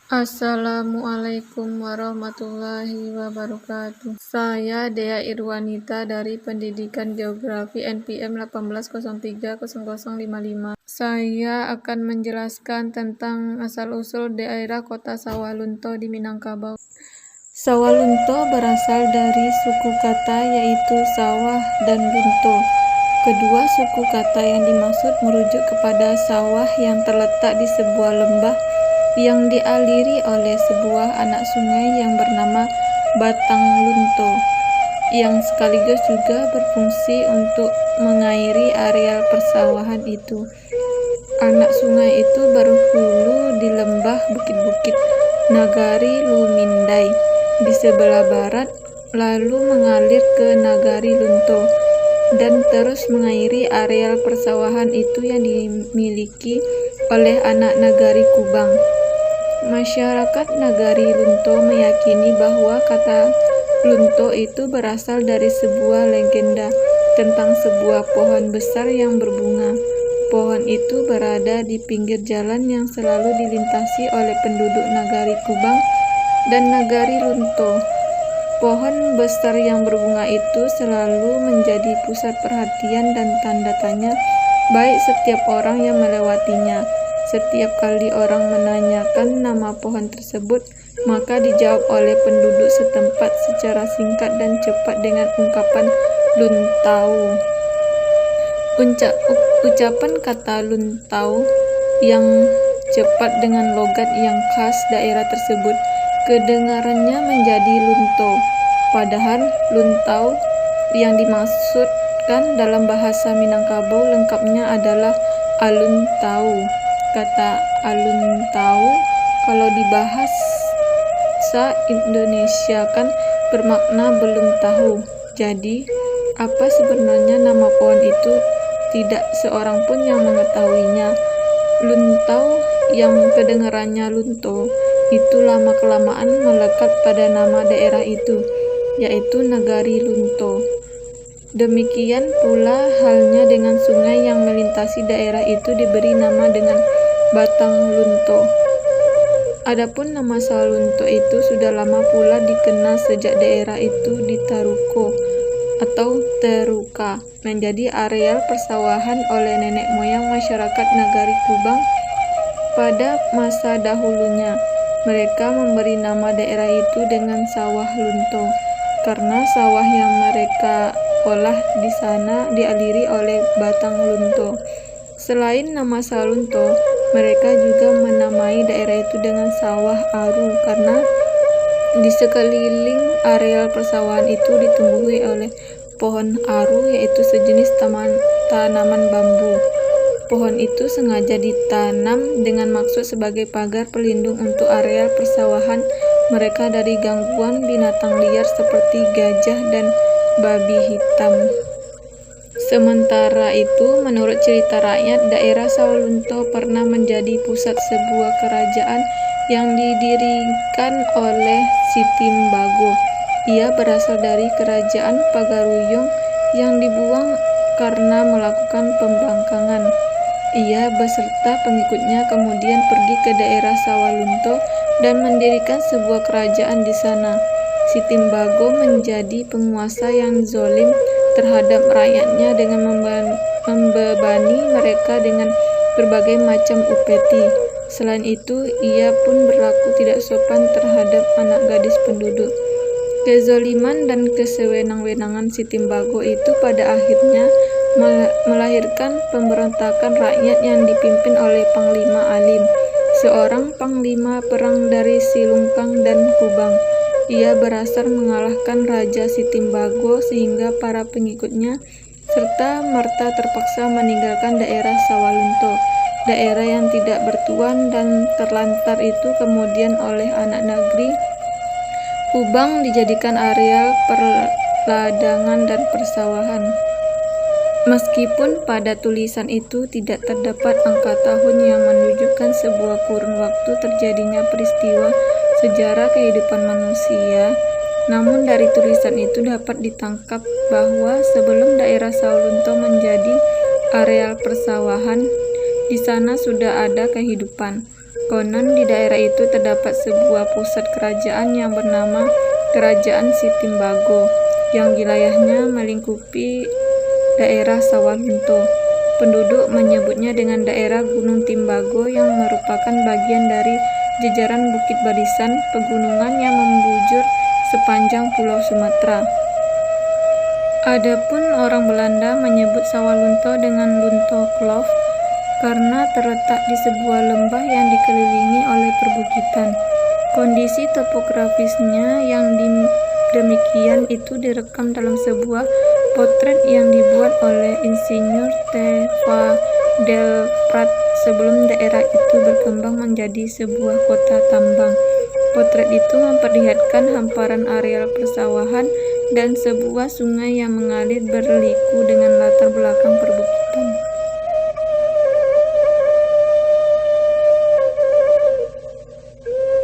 Assalamualaikum warahmatullahi wabarakatuh. Saya Dea Irwanita dari Pendidikan Geografi NPM 18030055. Saya akan menjelaskan tentang asal-usul daerah Kota Sawalunto di Minangkabau. Sawalunto berasal dari suku kata yaitu sawah dan lunto. Kedua suku kata yang dimaksud merujuk kepada sawah yang terletak di sebuah lembah yang dialiri oleh sebuah anak sungai yang bernama Batang Lunto, yang sekaligus juga berfungsi untuk mengairi areal persawahan itu. Anak sungai itu berhulu di lembah bukit-bukit Nagari Lumindai di sebelah barat, lalu mengalir ke Nagari Lunto dan terus mengairi areal persawahan itu yang dimiliki oleh anak Nagari Kubang. Masyarakat Nagari Lunto meyakini bahwa kata lunto itu berasal dari sebuah legenda tentang sebuah pohon besar yang berbunga. Pohon itu berada di pinggir jalan yang selalu dilintasi oleh penduduk Nagari Kubang dan Nagari Lunto. Pohon besar yang berbunga itu selalu menjadi pusat perhatian dan tanda tanya baik setiap orang yang melewatinya. Setiap kali orang menanyakan nama pohon tersebut, maka dijawab oleh penduduk setempat secara singkat dan cepat dengan ungkapan luntau. Ucapan kata luntau yang cepat dengan logat yang khas daerah tersebut kedengarannya menjadi lunto. Padahal luntau yang dimaksudkan dalam bahasa Minangkabau lengkapnya adalah aluntau. Kata aluntau kalau dibahasa Indonesia kan bermakna belum tahu. Jadi, apa sebenarnya nama pohon itu tidak seorang pun yang mengetahuinya. Luntau yang kedengarannya lunto itu lama-kelamaan melekat pada nama daerah itu, yaitu Nagari Lunto. Demikian pula halnya dengan sungai yang melintasi daerah itu diberi nama dengan Batang Lunto. Adapun nama Sawalunto itu sudah lama pula dikenal sejak daerah itu ditaruko atau teruka menjadi areal persawahan oleh nenek moyang masyarakat Nagari Kubang pada masa dahulunya. Mereka memberi nama daerah itu dengan Sawah Lunto karena sawah yang mereka olah di sana dialiri oleh Batang Lunto. Selain nama Sawalunto, mereka juga menamai daerah itu dengan Sawah Aru karena di sekeliling areal persawahan itu ditumbuhi oleh pohon aru, yaitu sejenis tanaman bambu. Pohon itu sengaja ditanam dengan maksud sebagai pagar pelindung untuk areal persawahan mereka dari gangguan binatang liar seperti gajah dan babi hitam. Sementara itu, menurut cerita rakyat, daerah Sawalunto pernah menjadi pusat sebuah kerajaan yang didirikan oleh Sitimbago. Ia berasal dari kerajaan Pagaruyung yang dibuang karena melakukan pembangkangan. Ia beserta pengikutnya kemudian pergi ke daerah Sawalunto dan mendirikan sebuah kerajaan di sana. Sitimbago menjadi penguasa yang zalim terhadap rakyatnya dengan membebani mereka dengan berbagai macam upeti. Selain itu, ia pun berlaku tidak sopan terhadap anak gadis penduduk. Kezaliman dan kesewenang-wenangan Sitimbago itu pada akhirnya melahirkan pemberontakan rakyat yang dipimpin oleh Panglima Alim, seorang panglima perang dari Silungkang dan Kubang. Ia berhasil mengalahkan Raja Sitimbago sehingga para pengikutnya serta merta terpaksa meninggalkan daerah Sawalunto. Daerah yang tidak bertuan dan terlantar itu kemudian oleh anak negeri Kubang dijadikan areal perladangan dan persawahan. Meskipun pada tulisan itu tidak terdapat angka tahun yang menunjukkan sebuah kurun waktu terjadinya peristiwa sejarah kehidupan manusia, namun dari tulisan itu dapat ditangkap bahwa sebelum daerah Sawalunto menjadi areal persawahan, di sana sudah ada kehidupan. Konon di daerah itu terdapat sebuah pusat kerajaan yang bernama Kerajaan Sitimbago, yang wilayahnya melingkupi daerah Sawalunto. Penduduk menyebutnya dengan daerah Gunung Timbago yang merupakan bagian dari jajaran Bukit Barisan, pegunungan yang membujur sepanjang Pulau Sumatera. Adapun orang Belanda menyebut Sawalunto dengan Lunto Kloof karena terletak di sebuah lembah yang dikelilingi oleh perbukitan. Kondisi topografisnya yang demikian itu direkam dalam sebuah potret yang dibuat oleh Insinyur Theva del Prat sebelum daerah itu berkembang menjadi sebuah kota tambang. Potret itu memperlihatkan hamparan areal persawahan dan sebuah sungai yang mengalir berliku dengan latar belakang perbukitan.